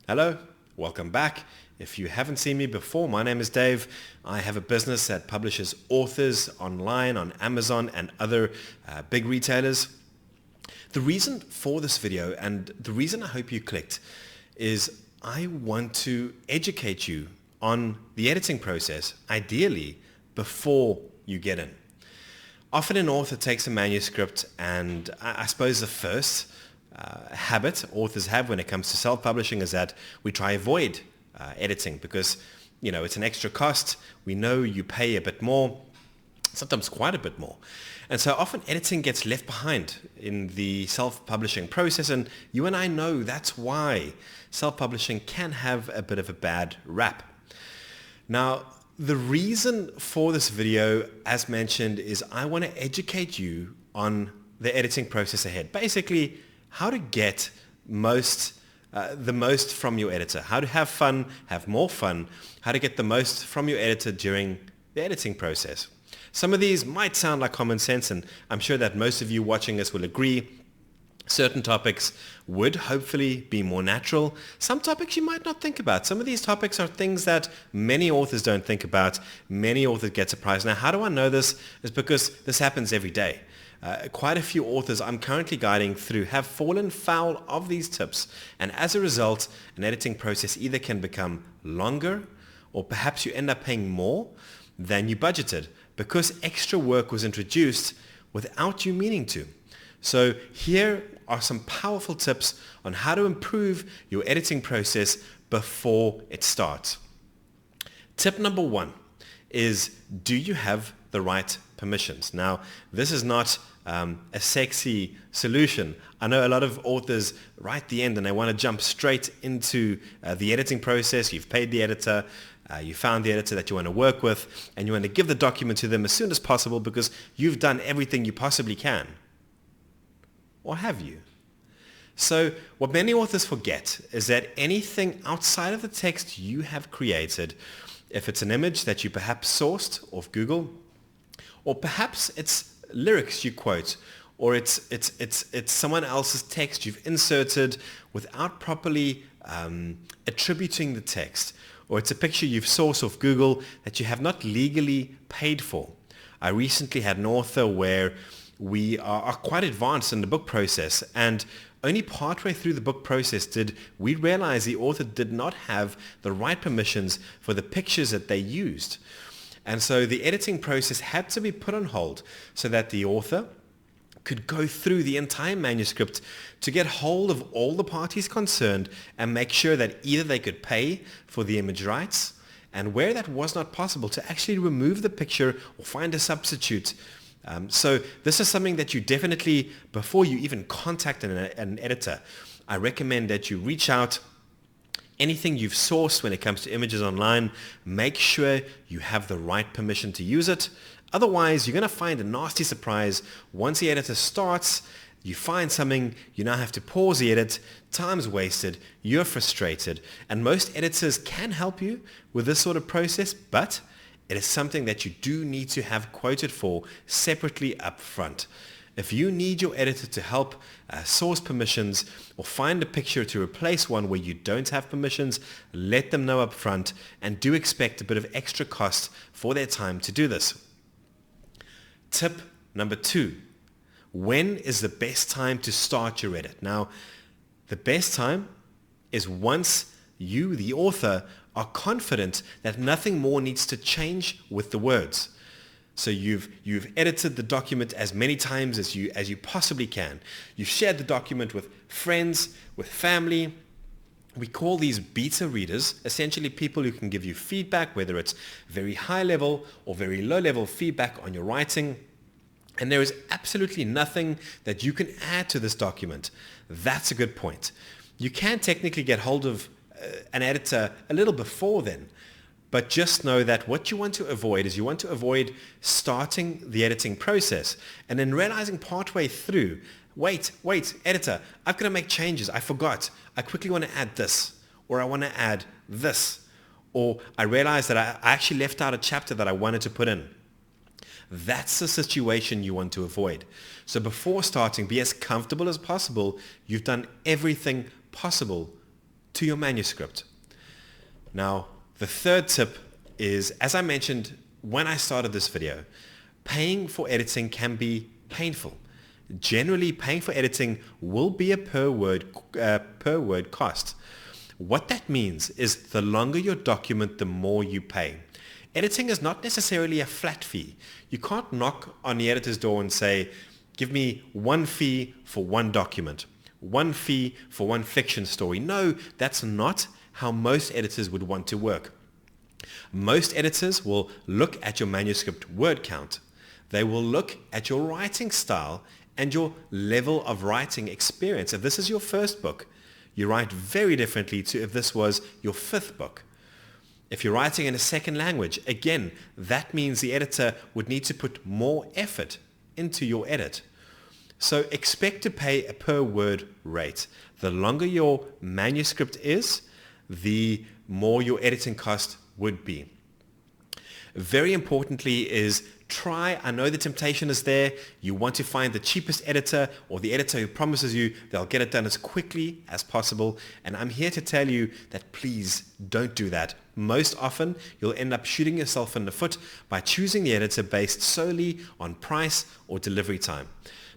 Hello, welcome back. If you haven't seen me before, my name is Dave. I have a business that publishes authors online on Amazon and other big retailers. The reason for this video and the reason I hope you clicked is I want to educate you on the editing process, ideally before you get in. Often an author takes a manuscript and I suppose the first habit authors have when it comes to self-publishing is that we try avoid editing because it's an extra cost. We know you pay a bit more, sometimes quite a bit more. And so often editing gets left behind in the self-publishing process, and you and I know that's why self-publishing can have a bit of a bad rap. Now, the reason for this video, as mentioned, is I want to educate you on the editing process ahead. Basically, how to get the most from your editor, how to have fun, have more fun, how to get the most from your editor during the editing process. Some of these might sound like common sense, and I'm sure that most of you watching this will agree. Certain topics would hopefully be more natural. Some topics you might not think about. Some of these topics are things that many authors don't think about. Many authors get surprised. Now, how do I know this? It's because this happens every day. Quite a few authors I'm currently guiding through have fallen foul of these tips, and as a result, an editing process either can become longer or perhaps you end up paying more than you budgeted because extra work was introduced without you meaning to. So here are some powerful tips on how to improve your editing process before it starts. Tip number 1 is, do you have the right permissions? Now, this is not a sexy solution. I know a lot of authors right at the end and they want to jump straight into the editing process. You've paid the editor, you found the editor that you want to work with, and you want to give the document to them as soon as possible because you've done everything you possibly can. Or have you? So what many authors forget is that anything outside of the text you have created, if it's an image that you perhaps sourced off Google, or perhaps it's lyrics you quote, or it's someone else's text you've inserted without properly attributing the text, or it's a picture you've sourced off Google that you have not legally paid for. I recently had an author where we are quite advanced in the book process, and only partway through the book process did we realize the author did not have the right permissions for the pictures that they used. And so the editing process had to be put on hold so that the author could go through the entire manuscript to get hold of all the parties concerned and make sure that either they could pay for the image rights, and where that was not possible, to actually remove the picture or find a substitute. So this is something that you definitely, before you even contact an editor, I recommend that you reach out. Anything you've sourced when it comes to images online, make sure you have the right permission to use it. Otherwise, you're going to find a nasty surprise. Once the editor starts, you find something, you now have to pause the edit, time's wasted, you're frustrated. And most editors can help you with this sort of process, but it is something that you do need to have quoted for separately up front. If you need your editor to help source permissions or find a picture to replace one where you don't have permissions, let them know up front and do expect a bit of extra cost for their time to do this. Tip number 2, when is the best time to start your edit? Now, the best time is once you, the author, are confident that nothing more needs to change with the words. So you've edited the document as many times as you possibly can. You've shared the document with friends, with family. We call these beta readers, essentially people who can give you feedback, whether it's very high level or very low level feedback on your writing. And there is absolutely nothing that you can add to this document. That's a good point. You can technically get hold of an editor a little before then. But just know that what you want to avoid is you want to avoid starting the editing process and then realizing partway through, wait, editor, I've got to make changes. I forgot. I quickly want to add this, or I want to add this, or I realized that I actually left out a chapter that I wanted to put in. That's the situation you want to avoid. So before starting, be as comfortable as possible. You've done everything possible to your manuscript. Now, the third tip is, as I mentioned when I started this video, paying for editing can be painful. Generally, paying for editing will be a per word cost. What that means is the longer your document, the more you pay. Editing is not necessarily a flat fee. You can't knock on the editor's door and say, give me one fee for one document, one fee for one fiction story. No, that's not how most editors would want to work. Most editors will look at your manuscript word count. They will look at your writing style and your level of writing experience. If this is your first book, you write very differently to if this was your fifth book. If you're writing in a second language, again, that means the editor would need to put more effort into your edit. So expect to pay a per word rate. The longer your manuscript is, the more your editing cost would be. Very importantly is I know the temptation is there. You want to find the cheapest editor or the editor who promises you they'll get it done as quickly as possible. And I'm here to tell you that please don't do that. Most often, you'll end up shooting yourself in the foot by choosing the editor based solely on price or delivery time.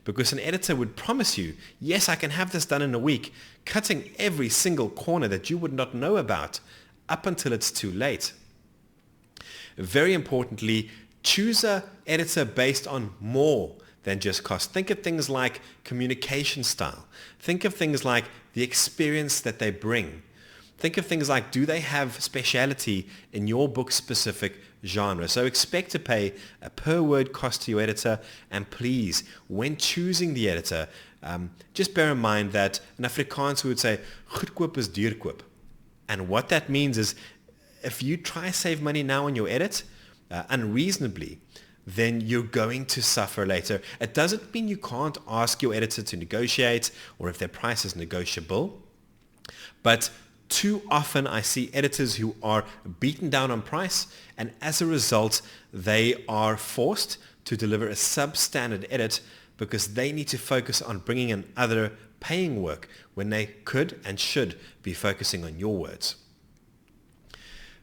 Because an editor would promise you, yes, I can have this done in a week, cutting every single corner that you would not know about up until it's too late. Very importantly, choose an editor based on more than just cost. Think of things like communication style. Think of things like the experience that they bring. Think of things like, do they have speciality in your book specific genre? So expect to pay a per word cost to your editor, and please, when choosing the editor, just bear in mind that in Afrikaans we would say, goedkoop is duurkoop. And what that means is, if you try to save money now on your edit, unreasonably, then you're going to suffer later. It doesn't mean you can't ask your editor to negotiate or if their price is negotiable, but too often I see editors who are beaten down on price, and as a result, they are forced to deliver a substandard edit because they need to focus on bringing in other paying work when they could and should be focusing on your words.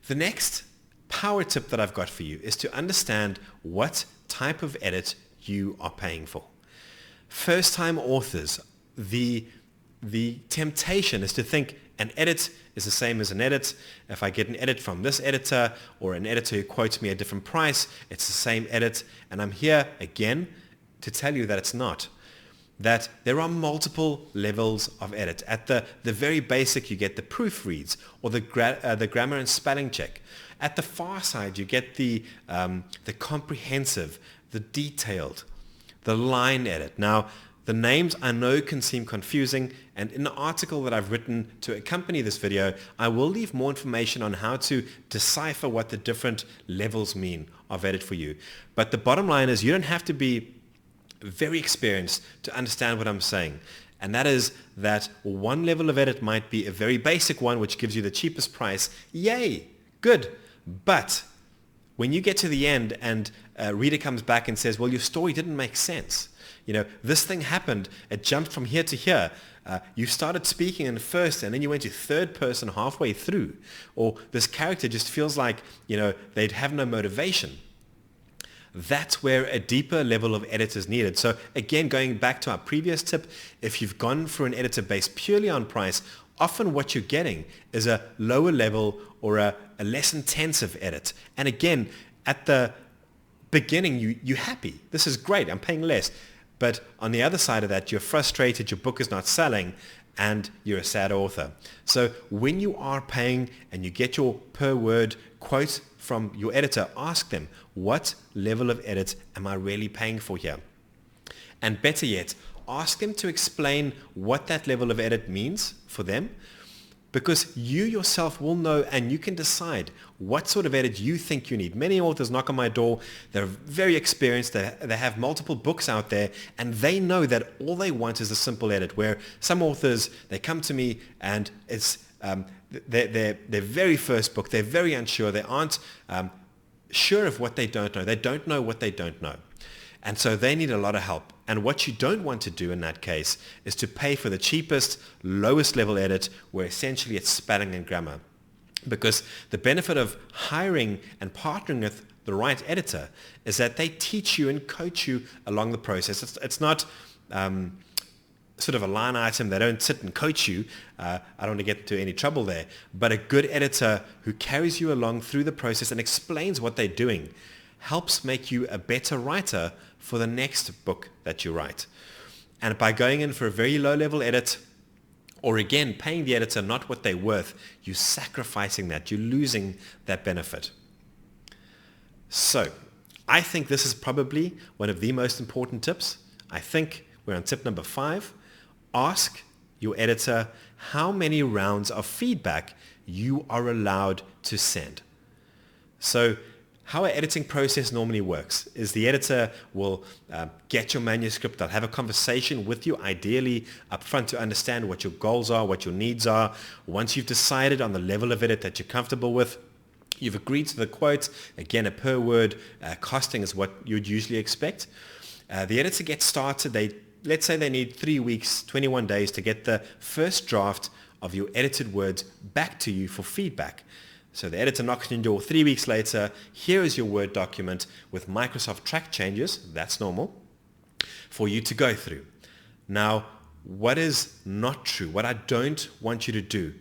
The next power tip that I've got for you is to understand what type of edit you are paying for. First-time authors, the temptation is to think an edit is the same as an edit. If I get an edit from this editor or an editor who quotes me a different price, it's the same edit. And I'm here again to tell you that it's not. That there are multiple levels of edit. At the very basic, you get the proofreads or the grammar and spelling check. At the far side, you get the comprehensive, the detailed, the line edit. Now, the names I know can seem confusing, and in the article that I've written to accompany this video, I will leave more information on how to decipher what the different levels mean of edit for you. But the bottom line is you don't have to be very experienced to understand what I'm saying. And that is that one level of edit might be a very basic one, which gives you the cheapest price. Yay, good. But when you get to the end and a reader comes back and says, well, your story didn't make sense. You know, this thing happened. It jumped from here to here. You started speaking in first and then you went to third person halfway through. Or this character just feels like, you know, they'd have no motivation. That's where a deeper level of edit is needed. So again, going back to our previous tip, if you've gone for an editor based purely on price, often what you're getting is a lower level or a less intensive edit. And again, at the beginning, you're happy. This is great. I'm paying less. But on the other side of that, you're frustrated. Your book is not selling and you're a sad author. So when you are paying and you get your per word quote from your editor, ask them, what level of edit am I really paying for here? And better yet, ask them to explain what that level of edit means for them, because you yourself will know and you can decide what sort of edit you think you need. Many authors knock on my door. They're very experienced. They have multiple books out there, and they know that all they want is a simple edit, where some authors, they come to me and it's their very first book. They're very unsure. They aren't sure of what they don't know. They don't know what they don't know. And so they need a lot of help. And what you don't want to do in that case is to pay for the cheapest, lowest level edit where essentially it's spelling and grammar. Because the benefit of hiring and partnering with the right editor is that they teach you and coach you along the process. It's not sort of a line item. They don't sit and coach you. I don't want to get into any trouble there. But a good editor who carries you along through the process and explains what they're doing helps make you a better writer for the next book that you write. And by going in for a very low-level edit, or again, paying the editor not what they're worth, you're sacrificing that. You're losing that benefit. So I think this is probably one of the most important tips. I think we're on tip number 5. Ask your editor how many rounds of feedback you are allowed to send. So how an editing process normally works is the editor will get your manuscript. They'll have a conversation with you, ideally up front, to understand what your goals are, what your needs are. Once you've decided on the level of edit that you're comfortable with, you've agreed to the quote. Again, a per word costing is what you'd usually expect. The editor gets started. Let's say they need 3 weeks, 21 days to get the first draft of your edited words back to you for feedback. So the editor knocks on your door 3 weeks later. Here is your Word document with Microsoft track changes. That's normal for you to go through. Now, what is not true, what I don't want you to do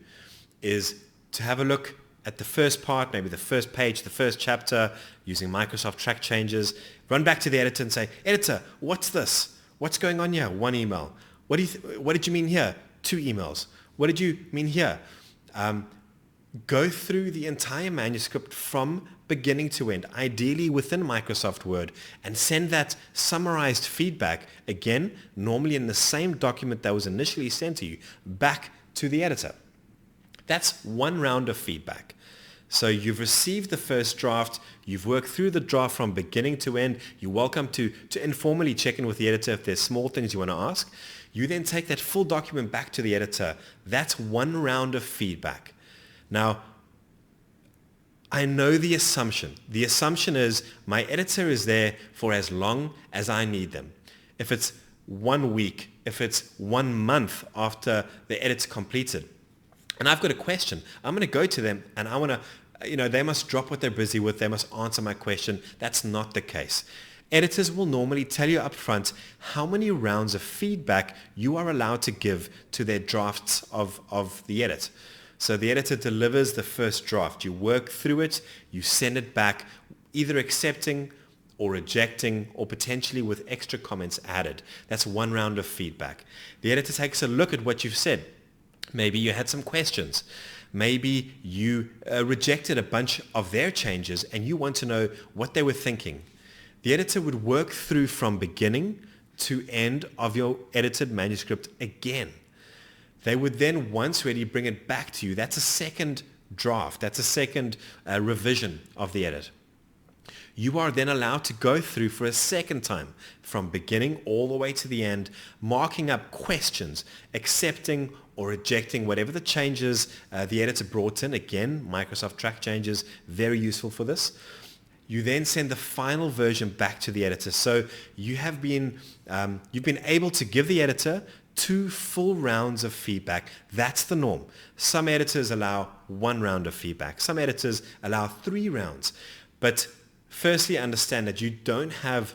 is to have a look at the first part, maybe the first page, the first chapter, using Microsoft track changes, run back to the editor and say, editor, what's this? What's going on here? 1 email. What did you mean here? 2 emails. What did you mean here? Go through the entire manuscript from beginning to end, ideally within Microsoft Word, and send that summarized feedback, again, normally in the same document that was initially sent to you, back to the editor. That's 1 round of feedback. So you've received the first draft, you've worked through the draft from beginning to end, you're welcome to informally check in with the editor if there's small things you want to ask. You then take that full document back to the editor. That's 1 round of feedback. Now, I know the assumption. The assumption is my editor is there for as long as I need them. If it's 1 week, if it's 1 month after the edit's completed, and I've got a question, I'm going to go to them and I want to, they must drop what they're busy with. They must answer my question. That's not the case. Editors will normally tell you up front how many rounds of feedback you are allowed to give to their drafts of the edit. So the editor delivers the first draft. You work through it. You send it back, either accepting or rejecting or potentially with extra comments added. That's 1 round of feedback. The editor takes a look at what you've said. Maybe you had some questions. Maybe you rejected a bunch of their changes and you want to know what they were thinking. The editor would work through from beginning to end of your edited manuscript again. They would then, once ready, bring it back to you. That's a second draft. That's a second revision of the edit. You are then allowed to go through for a second time from beginning all the way to the end, marking up questions, accepting or rejecting whatever the changes the editor brought in. Again, Microsoft track changes, very useful for this. You then send the final version back to the editor. So you have been, you've been able to give the editor 2 full rounds of feedback. That's the norm. Some editors allow 1 round of feedback. Some editors allow 3 rounds. But firstly, understand that you don't have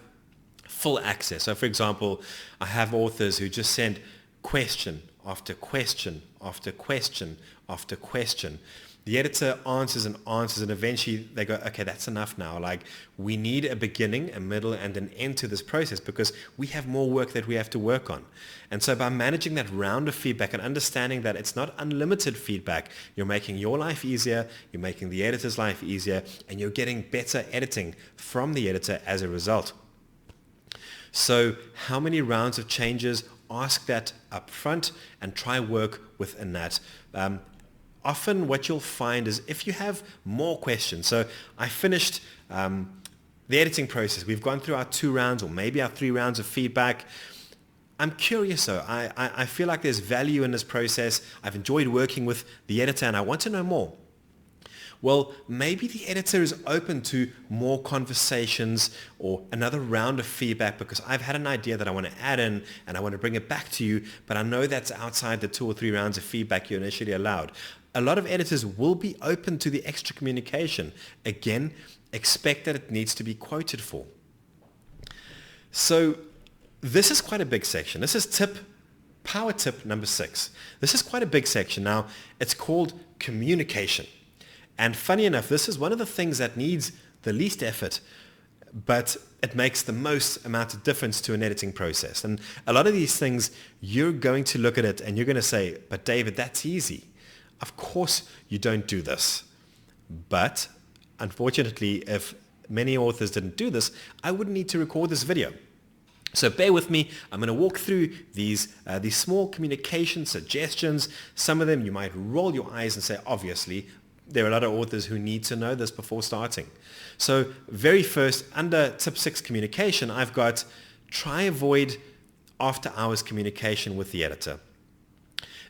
full access. So for example, I have authors who just send question after question after question after question. The editor answers and answers, and eventually they go, okay, that's enough now. Like, we need a beginning, a middle, and an end to this process because we have more work that we have to work on. And so by managing that round of feedback and understanding that it's not unlimited feedback, you're making your life easier, you're making the editor's life easier, and you're getting better editing from the editor as a result. So how many rounds of changes? Ask that up front and try work within that. Often what you'll find is if you have more questions, so I finished the editing process, we've gone through our 2 rounds or maybe our 3 rounds of feedback. I'm curious though, I feel like there's value in this process. I've enjoyed working with the editor and I want to know more. Well, maybe the editor is open to more conversations or another round of feedback because I've had an idea that I want to add in and I want to bring it back to you, but I know that's outside the 2 or 3 rounds of feedback you initially allowed. A lot of editors will be open to the extra communication. Again, expect that it needs to be quoted for. So this is quite a big section. This is power tip number 6. This is quite a big section. Now, it's called communication. And funny enough, this is one of the things that needs the least effort, but it makes the most amount of difference to an editing process. And a lot of these things, you're going to look at it and you're going to say, but David, that's easy. Of course you don't do this. But unfortunately, if many authors didn't do this, I wouldn't need to record this video. So bear with me. I'm going to walk through these small communication suggestions. Some of them you might roll your eyes and say, obviously, there are a lot of authors who need to know this before starting. So very first, under tip 6 communication, I've got try avoid after hours communication with the editor.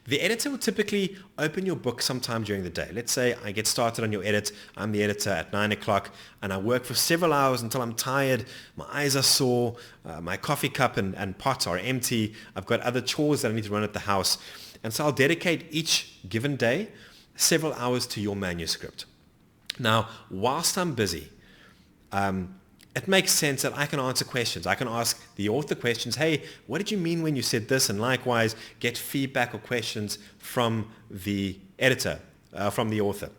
The editor will typically open your book sometime during the day. Let's say I get started on your edit. I'm the editor at 9 o'clock and I work for several hours until I'm tired. My eyes are sore. My coffee cup and pot are empty. I've got other chores that I need to run at the house. And so I'll dedicate each given day several hours to your manuscript. Now, whilst I'm busy, it makes sense that I can answer questions. I can ask the author questions. Hey, what did you mean when you said this? And likewise, get feedback or questions from the editor, from the author.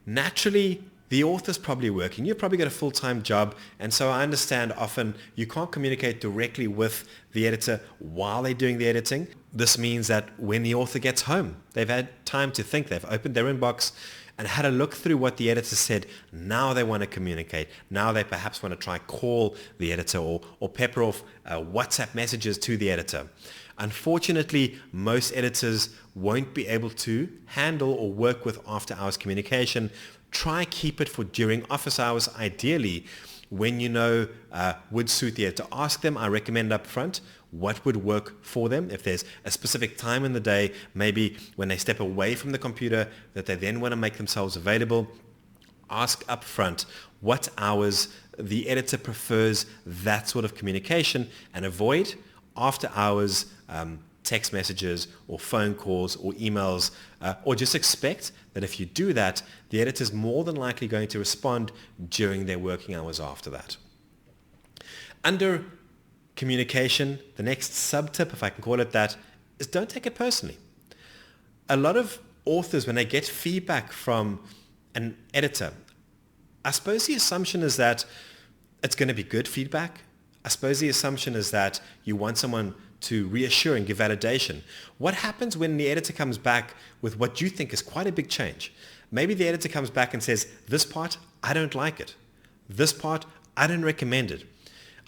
Naturally, the author's probably working. You've probably got a full-time job. And so I understand often you can't communicate directly with the editor while they're doing the editing. This means that when the author gets home, they've had time to think. They've opened their inbox and had a look through what the editor said. Now they want to communicate. Now they perhaps want to try call the editor or pepper off WhatsApp messages to the editor. Unfortunately, most editors won't be able to handle or work with after-hours communication. Try keep it for during office hours, ideally, when you know would suit the editor. Ask them, I recommend up front, what would work for them. If there's a specific time in the day, maybe when they step away from the computer, that they then want to make themselves available, ask up front what hours the editor prefers that sort of communication and avoid after hours text messages or phone calls or emails, or just expect that if you do that, the editor is more than likely going to respond during their working hours after that. Under communication, the next sub-tip, if I can call it that, is don't take it personally. A lot of authors, when they get feedback from an editor, I suppose the assumption is that it's going to be good feedback. I suppose the assumption is that you want someone to reassure and give validation. What happens when the editor comes back with what you think is quite a big change? Maybe the editor comes back and says, this part, I don't like it. This part, I don't recommend it.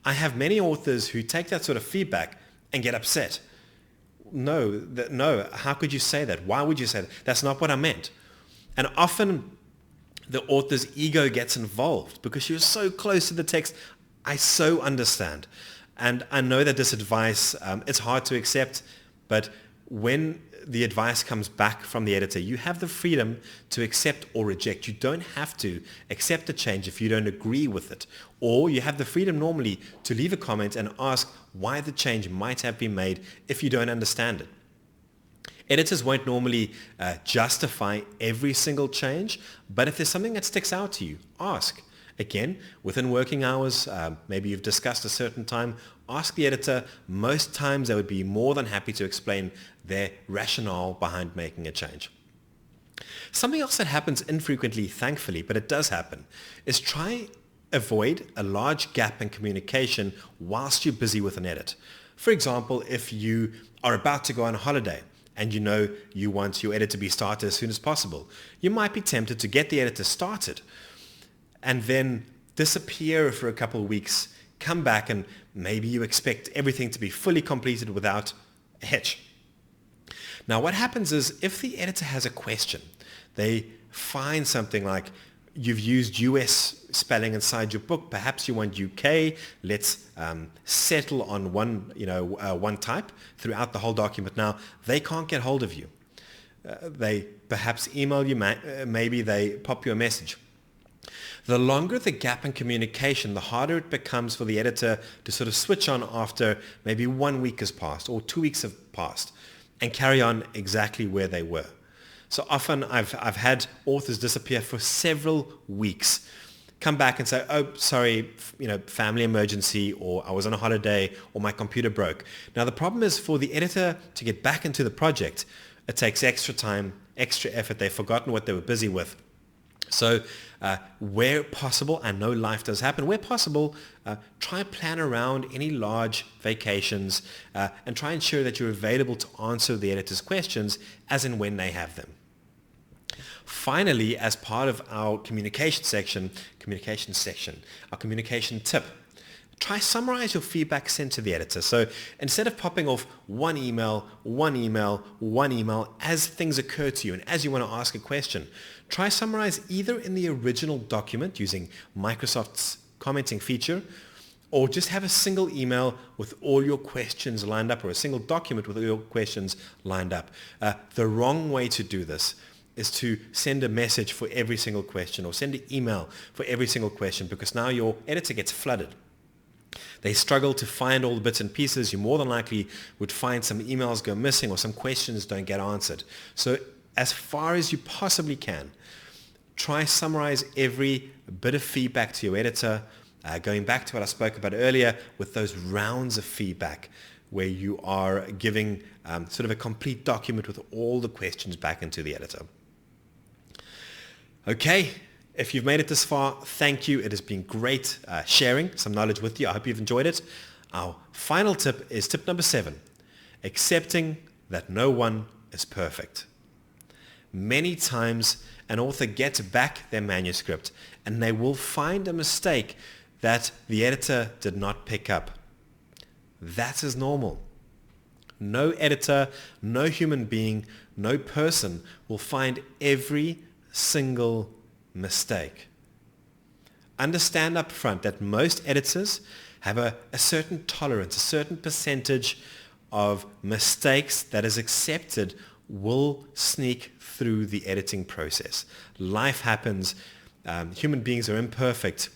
I have many authors who take that sort of feedback and get upset. No, how could you say that? Why would you say that? That's not what I meant. And often the author's ego gets involved because you're so close to the text. I so understand. And I know that this advice, it's hard to accept, but when the advice comes back from the editor, you have the freedom to accept or reject. You don't have to accept a change if you don't agree with it. Or you have the freedom normally to leave a comment and ask why the change might have been made if you don't understand it. Editors won't normally justify every single change, but if there's something that sticks out to you, ask. Again, within working hours, maybe you've discussed a certain time, ask the editor. Most times they would be more than happy to explain their rationale behind making a change. Something else that happens infrequently, thankfully, but it does happen, is try avoid a large gap in communication whilst you're busy with an edit. For example, if you are about to go on a holiday and you know you want your edit to be started as soon as possible, you might be tempted to get the editor started and then disappear for a couple of weeks, come back, and maybe you expect everything to be fully completed without a hitch. Now what happens is if the editor has a question, they find something like you've used US spelling inside your book, perhaps you want UK, let's settle on one type throughout the whole document. Now they can't get hold of you. they perhaps email you, maybe they pop you a message. The longer the gap in communication, the harder it becomes for the editor to sort of switch on after maybe 1 week has passed or 2 weeks have passed and carry on exactly where they were. So often I've had authors disappear for several weeks, come back and say, oh, sorry, family emergency, or I was on a holiday, or my computer broke. Now the problem is for the editor to get back into the project, it takes extra time, extra effort. They've forgotten what they were busy with. So where possible, I know life does happen, where possible, try and plan around any large vacations and try and ensure that you're available to answer the editor's questions as and when they have them. Finally, as part of our communication tip, try summarize your feedback sent to the editor. So instead of popping off one email as things occur to you and as you want to ask a question, try summarize either in the original document using Microsoft's commenting feature, or just have a single email with all your questions lined up, or a single document with all your questions lined up. The wrong way to do this is to send a message for every single question or send an email for every single question, because now your editor gets flooded. They struggle to find all the bits and pieces. You more than likely would find some emails go missing or some questions don't get answered. So as far as you possibly can, try summarize every bit of feedback to your editor, going back to what I spoke about earlier with those rounds of feedback where you are giving sort of a complete document with all the questions back into the editor. Okay, if you've made it this far, thank you. It has been great sharing some knowledge with you. I hope you've enjoyed it. Our final tip is tip number 7, accepting that no one is perfect. Many times an author gets back their manuscript and they will find a mistake that the editor did not pick up. That is normal. No editor, no human being, no person will find every single mistake. Understand up front that most editors have a certain tolerance, a certain percentage of mistakes that is accepted will sneak through the editing process. Life happens. Human beings are imperfect.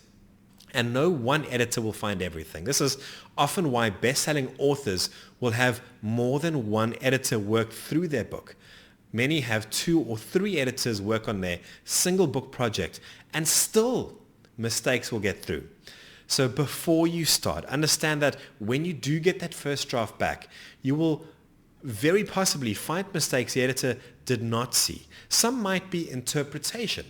And no one editor will find everything. This is often why best-selling authors will have more than one editor work through their book. Many have 2 or 3 editors work on their single book project, and still mistakes will get through. So before you start, understand that when you do get that first draft back, you will very possibly find mistakes the editor did not see. Some might be interpretation.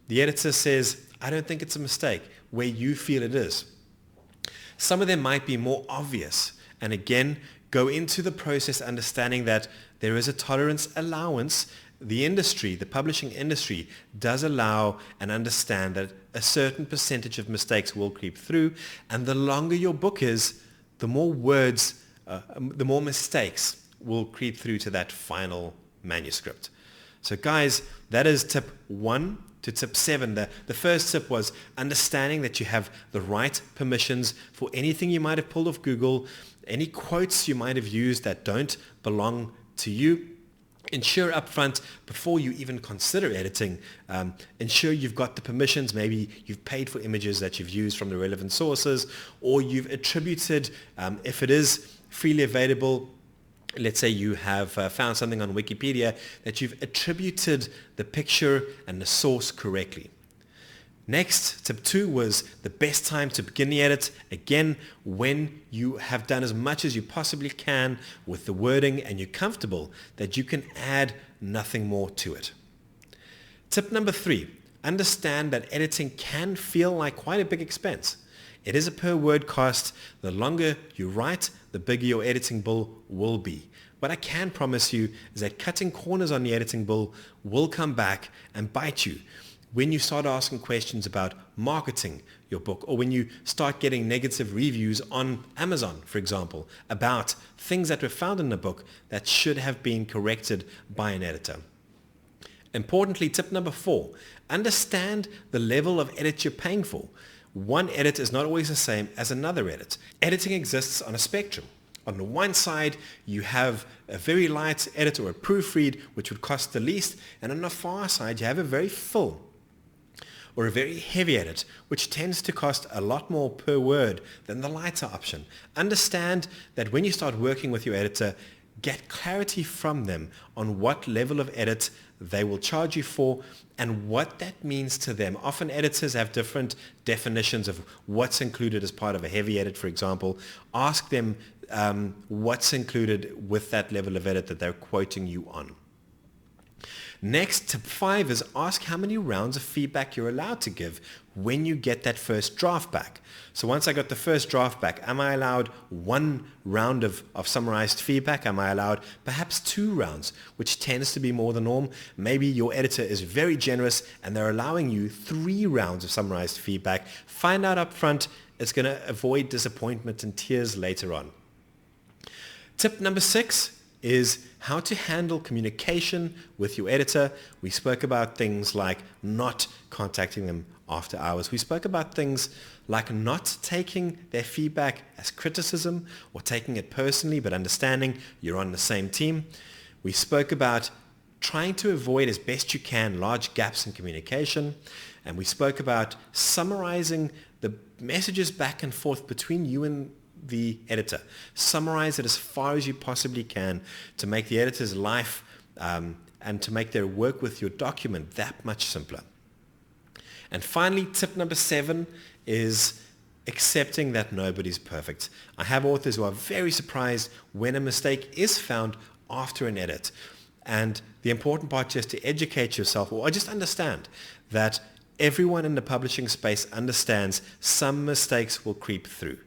The editor says, I don't think it's a mistake, where you feel it is. Some of them might be more obvious. And again, go into the process understanding that there is a tolerance allowance. The industry, the publishing industry, does allow and understand that a certain percentage of mistakes will creep through. And the longer your book is, the more words, the more mistakes will creep through to that final manuscript. So guys, that is tip 1 to tip 7. The first tip was understanding that you have the right permissions for anything you might have pulled off Google, any quotes you might have used that don't belong to you. Ensure upfront before you even consider editing, ensure you've got the permissions. Maybe you've paid for images that you've used from the relevant sources, or you've attributed, if it is freely available, let's say you have found something on Wikipedia, that you've attributed the picture and the source correctly. Next, tip 2 was the best time to begin the edit. Again, when you have done as much as you possibly can with the wording and you're comfortable that you can add nothing more to it. Tip number 3, understand that editing can feel like quite a big expense. It is a per word cost. The longer you write, the bigger your editing bill will be. What I can promise you is that cutting corners on the editing bill will come back and bite you when you start asking questions about marketing your book, or when you start getting negative reviews on Amazon, for example, about things that were found in the book that should have been corrected by an editor. Importantly, tip number 4, understand the level of edit you're paying for. One edit is not always the same as another edit. Editing exists on a spectrum. On the one side, you have a very light edit or a proofread, which would cost the least. And on the far side, you have a very full or a very heavy edit, which tends to cost a lot more per word than the lighter option. Understand that when you start working with your editor, get clarity from them on what level of edit they will charge you for and what that means to them. Often editors have different definitions of what's included as part of a heavy edit, for example. Ask them what's included with that level of edit that they're quoting you on. Next, tip 5 is ask how many rounds of feedback you're allowed to give when you get that first draft back. So once I got the first draft back, am I allowed 1 round of summarized feedback? Am I allowed perhaps 2 rounds, which tends to be more the norm? Maybe your editor is very generous and they're allowing you 3 rounds of summarized feedback. Find out up front. It's going to avoid disappointment and tears later on. Tip number 6 is how to handle communication with your editor. We spoke about things like not contacting them after hours. We spoke about things like not taking their feedback as criticism or taking it personally, but understanding you're on the same team. We spoke about trying to avoid as best you can large gaps in communication. And we spoke about summarizing the messages back and forth between you and the editor. Summarize it as far as you possibly can to make the editor's life and to make their work with your document that much simpler. And finally, tip number 7 is accepting that nobody's perfect. I have authors who are very surprised when a mistake is found after an edit. And the important part is to educate yourself or just understand that everyone in the publishing space understands some mistakes will creep through.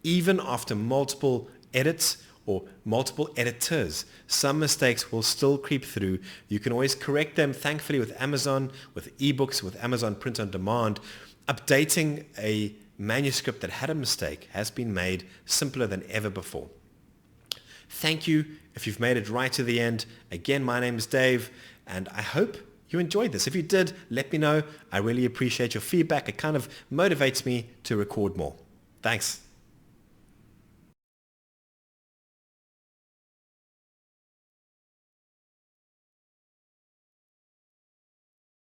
Even after multiple edits or multiple editors, some mistakes will still creep through. You can always correct them, thankfully, with Amazon, with ebooks, with Amazon Print on Demand. Updating a manuscript that had a mistake has been made simpler than ever before. Thank you if you've made it right to the end. Again, my name is Dave, and I hope you enjoyed this. If you did, let me know. I really appreciate your feedback. It kind of motivates me to record more. Thanks.